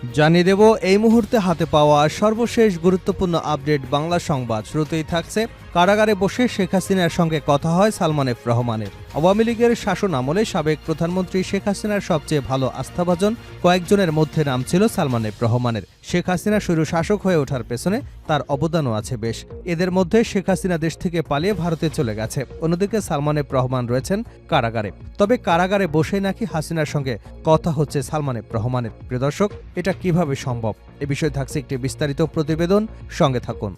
জানিয়ে দেব এই মুহূর্তে হাতে পাওয়া সর্বশেষ গুরুত্বপূর্ণ আপডেট বাংলা সংবাদ। শুরুতেই থাকছে কারাগারে বসে শেখ হাসিনার সঙ্গে কথা হয় সালমান এফ রহমানের। আওয়ামী লীগের শাসন আমলে সাবেক প্রধানমন্ত্রী শেখ হাসিনার সবচেয়ে ভালো আস্থাভাজন কয়েকজনের মধ্যে নাম ছিল সালমান এফ রহমানের। শেখ হাসিনা স্বৈর শাসক হয়ে ওঠার পেছনে তার অবদানও আছে বেশ। এদের মধ্যে শেখ হাসিনা দেশ থেকে পালিয়ে ভারতে চলে গেছে, অন্যদিকে সালমান এফ রহমান রয়েছেন কারাগারে। তবে কারাগারে বসেই নাকি হাসিনার সঙ্গে কথা হচ্ছে সালমান এফ রহমানের। প্রিয় দর্শক, এটা কিভাবে সম্ভব? এ বিষয়ে থাকছে একটি বিস্তারিত প্রতিবেদন, সঙ্গে থাকুন।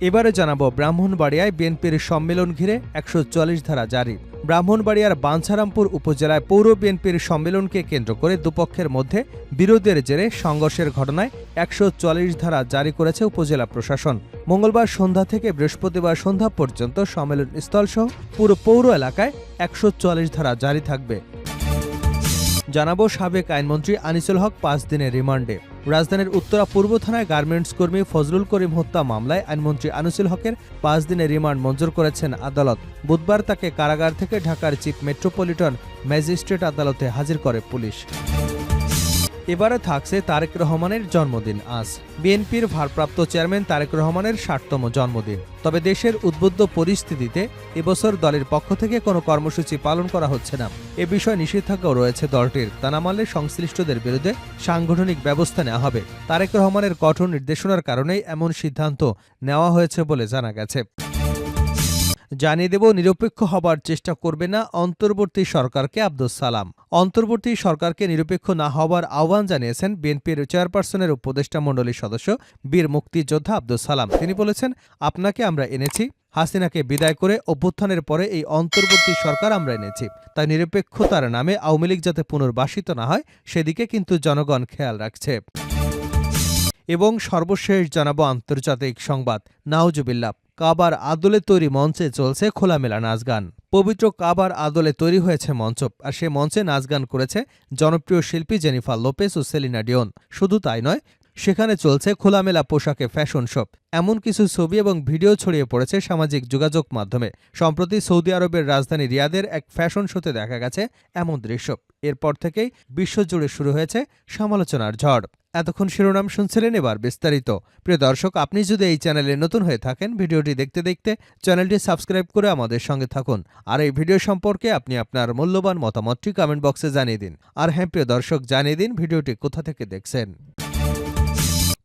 এবারে জানাবো ব্রাহ্মণবাড়িয়ায় বিএনপির সম্মেলন ঘিরে ১৪৪ ধারা জারি। ব্রাহ্মণবাড়িয়ার বাঞ্ছারামপুর উপজেলায় পৌর বিএনপির সম্মেলনকে কেন্দ্র করে দুপক্ষের মধ্যে বিরোধের জেরে সংঘর্ষের ঘটনায় ১৪৪ ধারা জারি করেছে উপজেলা প্রশাসন। মঙ্গলবার সন্ধ্যা থেকে বৃহস্পতিবার সন্ধ্যা পর্যন্ত সম্মেলন স্থলসহ পুরো পৌর এলাকায় ১৪৪ ধারা জারি থাকবে। জানাবো সাবেক আইনমন্ত্রী আনিসুল হক ৫ দিনের রিমান্ডে। রাজধানীর উত্তরা পূর্ব থানায় গার্মেন্টস কর্মী ফজলুল করিম হত্যা মামলায় আইনমন্ত্রী আনিসুল হকের ৫ দিনের রিমান্ড মঞ্জুর করেছেন আদালত। বুধবার তাকে কারাগার থেকে ঢাকার চিফ মেট্রোপলিটন ম্যাজিস্ট্রেট আদালতে হাজির করে পুলিশ। এবারে থাকছে তারেক রহমানের জন্মদিন আজ। বিএনপির ভারপ্রাপ্ত চেয়ারম্যান তারেক রহমানের ৬০তম জন্মদিন। তবে দেশের উদ্বুদ্ধ পরিস্থিতিতে এবছর দলের পক্ষ থেকে কোনো কর্মসূচি পালন করা হচ্ছে না। এ বিষয়ে নিষেধাজ্ঞাও রয়েছে দলটির। তা না মানলে সংশ্লিষ্টদের বিরুদ্ধে সাংগঠনিক ব্যবস্থা নেওয়া হবে। তারেক রহমানের কঠোর নির্দেশনার কারণেই এমন সিদ্ধান্ত নেওয়া হয়েছে বলে জানা গেছে। জানিয়ে দেব নিরপেক্ষ হবার চেষ্টা করবে না অন্তর্বর্তী সরকারকে আব্দুস সালাম। অন্তর্বর্তী সরকারকে নিরপেক্ষ না হবার আহ্বান জানিয়েছেন বিএনপির চেয়ারপারসনের উপদেষ্টা মণ্ডলীর সদস্য বীর মুক্তিযোদ্ধা আব্দুস সালাম। তিনি বলেছেন, আপনাকে আমরা এনেছি, হাসিনাকে বিদায় করে অভ্যুত্থানের পরে এই অন্তর্বর্তী সরকার আমরা এনেছি। তাই নিরপেক্ষতার নামে আওয়ামী লীগ যাতে পুনর্বাসিত না হয় সেদিকে কিন্তু জনগণ খেয়াল রাখছে। এবং সর্বশেষ জানাবো আন্তর্জাতিক সংবাদ। নাউজুবিল্লাহ, কাবার আদলে তৈরি মঞ্চে চলছে খোলামেলা নাচ গান। পবিত্র কাবার আদলে তৈরি হয়েছে মঞ্চ, আর সে মঞ্চে নাচ গান করেছে জনপ্রিয় শিল্পী জেনিফার লোপেজ ও সেলিনা ডিওন। শুধু তাই নয়, সেখানে চলছে খোলামেলা পোশাকে ফ্যাশন শো। এমন কিছু ছবি এবং ভিডিও ছড়িয়ে পড়েছে সামাজিক যোগাযোগ মাধ্যমে। সম্প্রতি সৌদি আরবের রাজধানী রিয়াদের এক ফ্যাশন শোতে দেখা গেছে এমন দৃশ্য। এরপর থেকেই বিশ্বজুড়ে শুরু হয়েছে সমালোচনার ঝড়। এতক্ষণ শিরোনাম শুনছিলেন, এবার বিস্তারিত। প্রিয় দর্শক, আপনি যদি এই চ্যানেলে নতুন হয়ে থাকেন, ভিডিওটি দেখতে দেখতে চ্যানেলটি সাবস্ক্রাইব করে আমাদের সঙ্গে থাকুন। আর এই ভিডিও সম্পর্কে আপনি আপনার মূল্যবান মতামতটি কমেন্ট বক্সে জানিয়ে দিন। আর হ্যাঁ প্রিয় দর্শক, জানিয়ে দিন ভিডিওটি কোথা থেকে দেখছেন।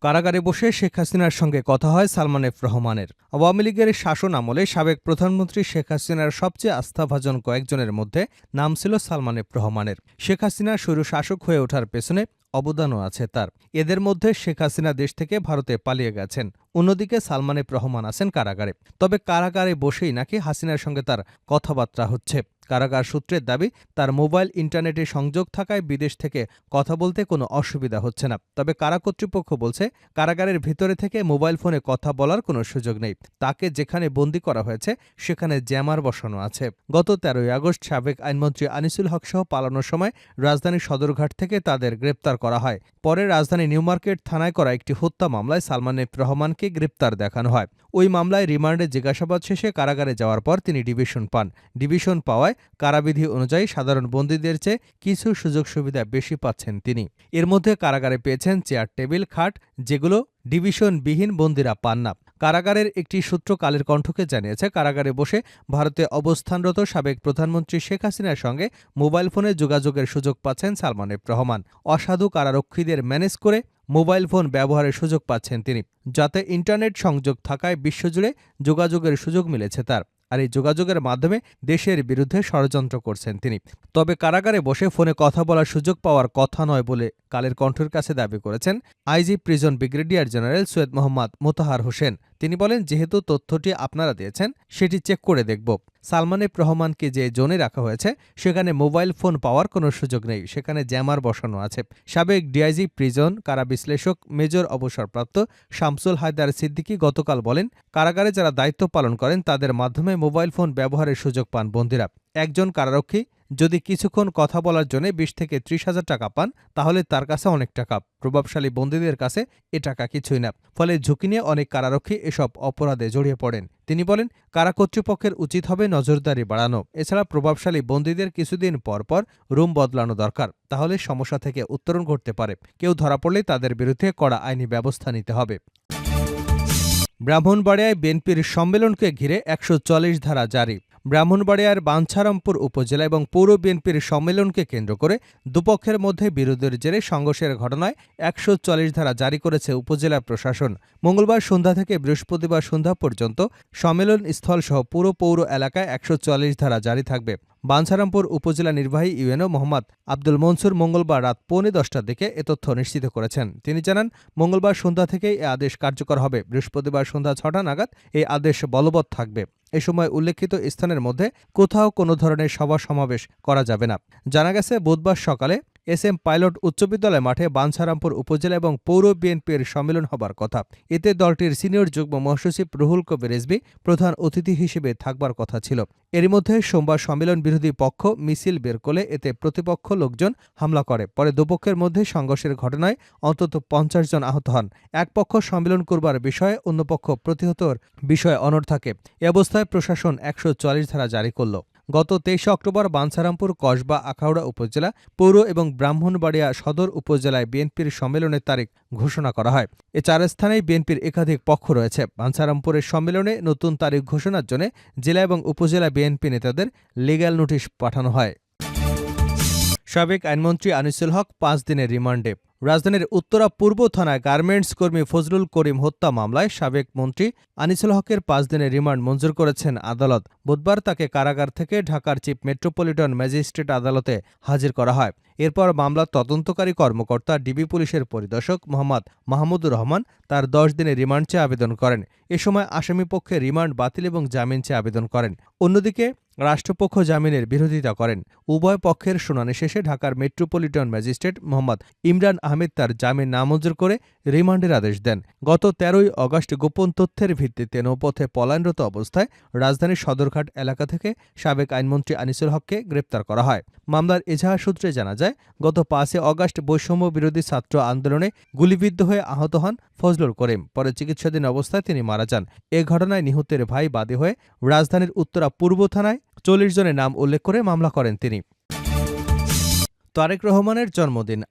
কারাগারে বসে শেখ হাসিনার সঙ্গে কথা হয় সালমান এফ রহমানের। আওয়ামী লীগের শাসন আমলে সাবেক প্রধানমন্ত্রী শেখ হাসিনার সবচেয়ে আস্থাভাজন কয়েকজনের মধ্যে নাম ছিল সালমান এফ রহমানের। শেখ হাসিনা স্বৈর শাসক হয়ে ওঠার পেছনে অবদানও আছে তার। এদের মধ্যে শেখ হাসিনা দেশ থেকে ভারতে পালিয়ে গেছেন, অন্যদিকে সালমান এফ রহমান আছেন কারাগারে। তবে কারাগারে বসেই নাকি হাসিনার সঙ্গে তার কথাবার্তা হচ্ছে। কারাগার সূত্রের দাবি, তার মোবাইল ইন্টারনেটে সংযোগ থাকায় বিদেশ থেকে কথা বলতে কোনো অসুবিধা হচ্ছে না। তবে কারা কর্তৃপক্ষ বলছে, কারাগারের ভিতরে থেকে মোবাইল ফোনে কথা বলার কোনো সুযোগ নেই। তাকে যেখানে বন্দী করা হয়েছে সেখানে জ্যামার বসানো আছে। গত ১৩ই আগস্ট সাবেক আইনমন্ত্রী আনিসুল হক সহ পালানোর সময় রাজধানীর সদরঘাট থেকে তাদের গ্রেপ্তার করা হয়। পরে রাজধানী নিউমার্কেট থানায় করা একটি হত্যা মামলায় সালমান এফ রহমানকে গ্রেপ্তার দেখানো হয়। ওই মামলায় রিমান্ডে জিজ্ঞাসাবাদ শেষে কারাগারে যাওয়ার পর তিনি ডিভিশন পান। ডিভিশন পাওয়ায় কারাবিধি অনুযায়ী সাধারণ বন্দীদের চেয়ে কিছু সুযোগ সুবিধা বেশি পাচ্ছেন তিনি। এর মধ্যে কারাগারে পেয়েছেন চেয়ার, টেবিল, খাট, যেগুলো ডিভিশনবিহীন বন্দীরা পান না। কারাগারের একটি সূত্র কালের কণ্ঠকে জানিয়েছে, কারাগারে বসে ভারতে অবস্থানরত সাবেক প্রধানমন্ত্রী শেখ হাসিনার সঙ্গে মোবাইল ফোনে যোগাযোগের সুযোগ পাচ্ছেন সালমান এফ রহমান। অসাধু কারারক্ষীদের ম্যানেজ করে মোবাইল ফোন ব্যবহারের সুযোগ পাচ্ছেন তিনি, যাতে ইন্টারনেট সংযোগ থাকায় বিশ্বজুড়ে যোগাযোগের সুযোগ মিলেছে তার। আর এই যোগাযোগের মাধ্যমে দেশের বিরুদ্ধে ষড়যন্ত্র করছেন তিনি। তবে কারাগারে বসে ফোনে কথা বলার সুযোগ পাওয়ার কথা নয় বলে কালের কণ্ঠের কাছে দাবি করেছেন IG prison brigadier general Syed Mohammad Motahar Hossain. তিনি বলেন, যেহেতু তথ্যটি আপনারা দিয়েছেন সেটি চেক করে দেখব। সালমান এফ রহমানকে যে জোনে রাখা হয়েছে সেখানে মোবাইল ফোন পাওয়ার কোনো সুযোগ নেই, সেখানে জ্যামার বসানো আছে। সাবেক ডিআইজি প্রিজন কারা বিশ্লেষক মেজর অবসরপ্রাপ্ত শামসুল হায়দার সিদ্দিকী গতকাল বলেন, কারাগারে যারা দায়িত্ব পালন করেন তাদের মাধ্যমে মোবাইল ফোন ব্যবহারের সুযোগ পান বন্দীরা। একজন কারারক্ষী যদি কিছুক্ষণ কথা বলার জন্য 20 থেকে 30,000 টাকা পান তাহলে তার কাছে অনেক টাকা। প্রভাবশালী বন্দীদের কাছে এ টাকা কিছুই না। ফলে ঝুঁকি নিয়ে অনেক কারারক্ষী এসব অপরাধে জড়িয়ে পড়েন। তিনি বলেন, কারা কর্তৃপক্ষের উচিত হবে নজরদারি বাড়ানো। এছাড়া প্রভাবশালী বন্দীদের কিছুদিন পর পর রুম বদলানো দরকার। তাহলে সমস্যা থেকে উত্তরণ ঘটতে পারে। কেউ ধরা পড়লে তাদের বিরুদ্ধে কড়া আইনি ব্যবস্থা নিতে হবে। ব্রাহ্মণবাড়িয়ায় বিএনপির সম্মেলনকে ঘিরে ১৪০ ধারা জারি। ব্রাহ্মণবাড়িয়ার বাঞ্ছারামপুর উপজেলা এবং পৌর বিএনপির সম্মেলনকে কেন্দ্র করে দুপক্ষের মধ্যে বিরোধের জেরে সংঘর্ষের ঘটনায় ১৪০ ধারা জারি করেছে উপজেলা প্রশাসন। মঙ্গলবার সন্ধ্যা থেকে বৃহস্পতিবার সন্ধ্যা পর্যন্ত সম্মেলন স্থলসহ পুরো পৌর এলাকায় ১৪০ ধারা জারি থাকবে। বাঞ্ছারামপুর উপজেলা নির্বাহী ইউএনও মোহাম্মদ আব্দুল মনসুর মঙ্গলবার রাত ১:৪০টার দিকে এ তথ্য নিশ্চিত করেছেন। তিনি জানান, মঙ্গলবার সন্ধ্যা থেকেই এ আদেশ কার্যকর হবে। বৃহস্পতিবার সন্ধ্যা ৬টা নাগাদ এই আদেশ বলবৎ থাকবে। এ সময় উল্লেখিত স্থানের মধ্যে কোথাও কোনো ধরনের সভা সমাবেশ করা যাবে না। জানা গেছে, বুধবার সকালে এসএম পাইলট উচ্চ বিদ্যালয় মাঠে বাঞ্ছারামপুর উপজেলা এবং পৌর বিএনপির সম্মেলন হবার কথা। এতে দলটির সিনিয়র যুগ্ম মহাসচিব রুহুল কবির রিজভী প্রধান অতিথি হিসেবে থাকবার কথা ছিল। এরই মধ্যে সোমবার সম্মেলন বিরোধী পক্ষ মিছিল বের করলে এতে প্রতিপক্ষ লোকজন হামলা করে। পরে দুপক্ষের মধ্যে সংঘর্ষের ঘটনায় অন্তত ৫০ জন আহত হন। এক পক্ষ সম্মেলন করবার বিষয়ে অন্য পক্ষ প্রতিহতর বিষয়ে অনড় থাকে। এ অবস্থায় প্রশাসন ১৪০ ধারা জারি করল। গত ২৩ অক্টোবর বাঞ্ছারামপুর, কসবা, আখাউড়া উপজেলা, পৌর এবং ব্রাহ্মণবাড়িয়া সদর উপজেলায় বিএনপির সম্মেলনের তারিখ ঘোষণা করা হয়। এ ৪ স্থানেই বিএনপির একাধিক পক্ষ রয়েছে। বাঞ্ছারামপুরের সম্মেলনে নতুন তারিখ ঘোষণার জন্য জেলা এবং উপজেলা বিএনপি নেতাদের লিগ্যাল নোটিশ পাঠানো হয়। সাবেক আইনমন্ত্রী আনিসুল হক ৫ দিনের রিমান্ডে। রাজধানীর উত্তরা পূর্ব থানায় গার্মেন্টস কর্মী ফজলুল করিম হত্যা মামলায় সাবেক মন্ত্রী আনিসুল হকের ৫ দিনের রিমান্ড মঞ্জুর করেছেন আদালত। বুধবার তাকে কারাগার থেকে ঢাকার চিফ মেট্রোপলিটন ম্যাজিস্ট্রেট আদালতে হাজির করা হয়। এরপর মামলার তদন্তকারী কর্মকর্তা ডিবি পুলিশের পরিদর্শক মোহাম্মদ মাহমুদুর রহমান তার ১০ দিনের রিমান্ড চেয়ে আবেদন করেন। এ সময় আসামিপক্ষে রিমান্ড বাতিল এবং জামিন চেয়ে আবেদন করেন। অন্যদিকে রাষ্ট্রপক্ষ জামিনের বিরোধিতা করেন। উভয় পক্ষের শুনানি শেষে ঢাকার মেট্রোপলিটন ম্যাজিস্ট্রেট মোহাম্মদ ইমরান আহমেদ তার জামিন নামঞ্জুর করে রিমান্ডের আদেশ দেন। গত ১৩ আগস্ট গোপন তথ্যের ভিত্তিতে নৌপথে পলায়নরত অবস্থায় রাজধানীর সদরঘাট এলাকা থেকে সাবেক আইনমন্ত্রী আনিসুল হককে গ্রেপ্তার করা হয়। মামলার এজাহার সূত্রে জানা যায়, গত ৫ আগস্ট বৈষম্য বিরোধী ছাত্র আন্দোলনে গুলিবিদ্ধ হয়ে আহত হন ফজলুল করিম। পরে চিকিৎসাধীন অবস্থায় তিনি মারা যান। এ ঘটনায় নিহতের ভাই বাদী হয়ে রাজধানীর উত্তরা পূর্ব থানায় ৪০ জনের নাম উল্লেখ করে মামলা করেন তিনি। তারেক রহমানের জন্মদিন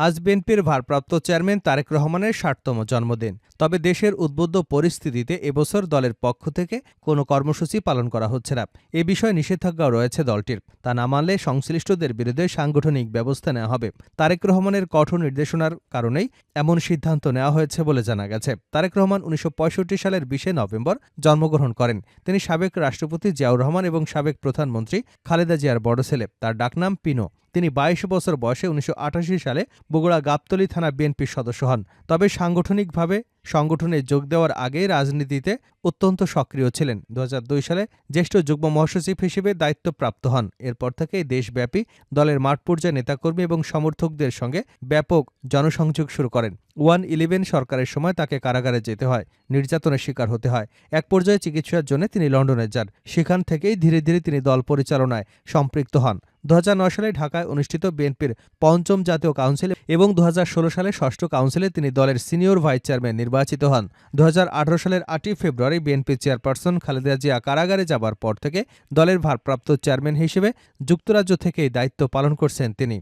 আজ বিএনপির ভারপ্রাপ্ত চেয়ারম্যান তারেক রহমানের ৬০তম জন্মদিন। তবে দেশের উদ্বুদ্ধ পরিস্থিতিতে এবছর দলের পক্ষ থেকে কোনো কর্মসূচি পালন করা হচ্ছে না। এ বিষয়ে নিষেধাজ্ঞাও রয়েছে দলটির। তা না মানলে সংশ্লিষ্টদের বিরুদ্ধে সাংগঠনিক ব্যবস্থা নেওয়া হবে। তারেক রহমানের কঠোর নির্দেশনার কারণেই এমন সিদ্ধান্ত নেওয়া হয়েছে বলে জানা গেছে। তারেক রহমান ১৯৬৫ সালের ২০ নভেম্বর জন্মগ্রহণ করেন। তিনি সাবেক রাষ্ট্রপতি জিয়াউর রহমান এবং সাবেক প্রধানমন্ত্রী খালেদা জিয়ার বড় ছেলে। তার ডাকনাম পিনো। তিনি ২২ বছর বয়সে ১৯৮৮ সালে বগুড়া গাবতলী থানা বিএনপির সদস্য হন। তবে সাংগঠনিকভাবে সংগঠনে যোগ দেওয়ার আগে রাজনীতিতে অত্যন্ত সক্রিয় ছিলেন। ২০০২ সালে জ্যেষ্ঠ যুগ্ম মহাসচিব হিসেবে দায়িত্বপ্রাপ্ত হন। এরপর থেকেই দেশব্যাপী দলের মাঠ পর্যায়ে নেতাকর্মী এবং সমর্থকদের সঙ্গে ব্যাপক জনসংযোগ শুরু করেন। 1-11 সরকারের সময় তাকে কারাগারে যেতে হয়, নির্যাতনের শিকার হতে হয়। এক পর্যায়ে চিকিৎসার জন্য তিনি লন্ডনে যান। সেখান থেকেই ধীরে ধীরে তিনি দল পরিচালনায় সম্পৃক্ত হন। ২০০৯ সালে ঢাকায় অনুষ্ঠিত বিএনপির ৫ম জাতীয় কাউন্সিল এবং ২০১৬ সালে ৬ষ্ঠ কাউন্সিলে তিনি দলের সিনিয়র ভাইস চেয়ারম্যান নির্বাচিত হন। ২০১৮ সালের ৮ই ফেব্রুয়ারি বিএনপি চেয়ারপারসন খালেদা জিয়া কারাগারে যাবার পর থেকে দলের ভারপ্রাপ্ত চেয়ারম্যান হিসেবে যুক্তরাজ্য থেকেই দায়িত্ব পালন করছেন তিনি।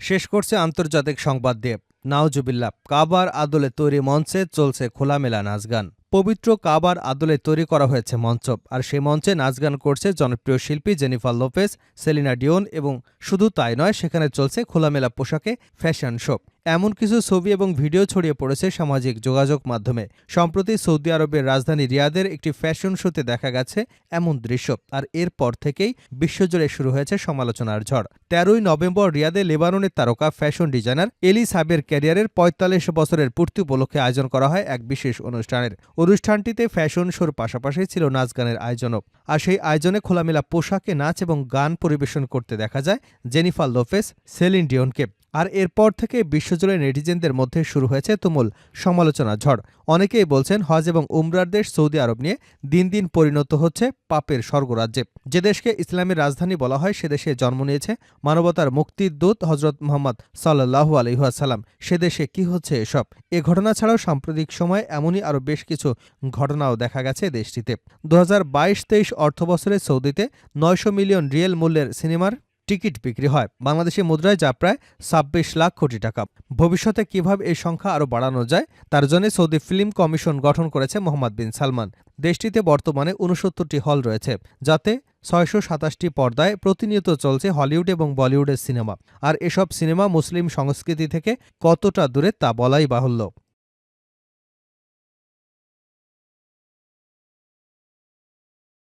শেষ করছে আন্তর্জাতিক সংবাদ দিয়ে। নাউজুবিল্লাহ, কাবার আদলে তৈরি মঞ্চে চলছে খোলামেলা নাচগান। পবিত্র কাবার আদলে তৈরি করা হয়েছে মঞ্চ, আর সেই মঞ্চে নাচগান করছে জনপ্রিয় শিল্পী জেনিফার লোপেজ, সেলিনা ডিওন, এবং শুধু তাই নয়, সেখানে চলছে খোলামেলা পোশাকে ফ্যাশন শো। এমন কিছু ছবি এবং ভিডিও ছড়িয়ে পড়েছে সামাজিক যোগাযোগ মাধ্যমে। সম্প্রতি সৌদি আরবের রাজধানী রিয়াদের একটি ফ্যাশন শোতে দেখা গেছে এমন দৃশ্য, আর এরপর থেকেই বিশ্বজুড়ে শুরু হয়েছে সমালোচনার ঝড়। ১৩ই নভেম্বর রিয়াদে লেবাননের তারকা ফ্যাশন ডিজাইনার এলি সাবের ক্যারিয়ারের ৪৫ বছরের পূর্তি উপলক্ষে আয়োজন করা হয় এক বিশেষ অনুষ্ঠানের। অনুষ্ঠানটিতে ফ্যাশন শোর পাশাপাশি ছিল নাচ গানের আয়োজনও। আর সেই আয়োজনে খোলামেলা পোশাকে নাচ এবং গান পরিবেশন করতে দেখা যায় জেনিফার লোপেজ, সেলিন ডিওনকে। আর এরপর থেকে বিশ্বজুড়ে নেটিজেনদের মধ্যে শুরু হয়েছে তুমুল সমালোচনা ঝড়। অনেকেই বলছেন হজ এবং উমরার দেশ সৌদি আরব নিয়ে দিন দিন পরিণত হচ্ছে পাপের স্বর্গরাজ্যে। যে দেশকে ইসলামের রাজধানী বলা হয় সে দেশে জন্ম নিয়েছে মানবতার মুক্তির দূত হজরত মুহাম্মদ সাল্লাল্লাহু আলাইহি ওয়াসাল্লাম। সে দেশে কি হচ্ছে এসব? এ ঘটনা ছাড়াও সাম্প্রতিক সময়ে এমনই আরও বেশ কিছু ঘটনাও দেখা গেছে দেশটিতে। 2022-23 অর্থবছরে সৌদিতে 900 মিলিয়ন রিয়েল মূল্যের সিনেমার টিকিট বিক্রি হয়, বাংলাদেশি মুদ্রায় যা প্রায় 26 লাখ কোটি টাকা। ভবিষ্যতে কিভাবে এই সংখ্যা আরও বাড়ানো যায় তার জন্য সৌদি ফিল্ম কমিশন গঠন করেছে মোহাম্মদ বিন সালমান। দেশটিতে বর্তমানে 69টি হল রয়েছে, যাতে 627টি পর্দায় প্রতিনিয়ত চলছে হলিউড এবং বলিউডের সিনেমা। আর এসব সিনেমা মুসলিম সংস্কৃতি থেকে কতটা দূরে তা বলাই বাহুল্য।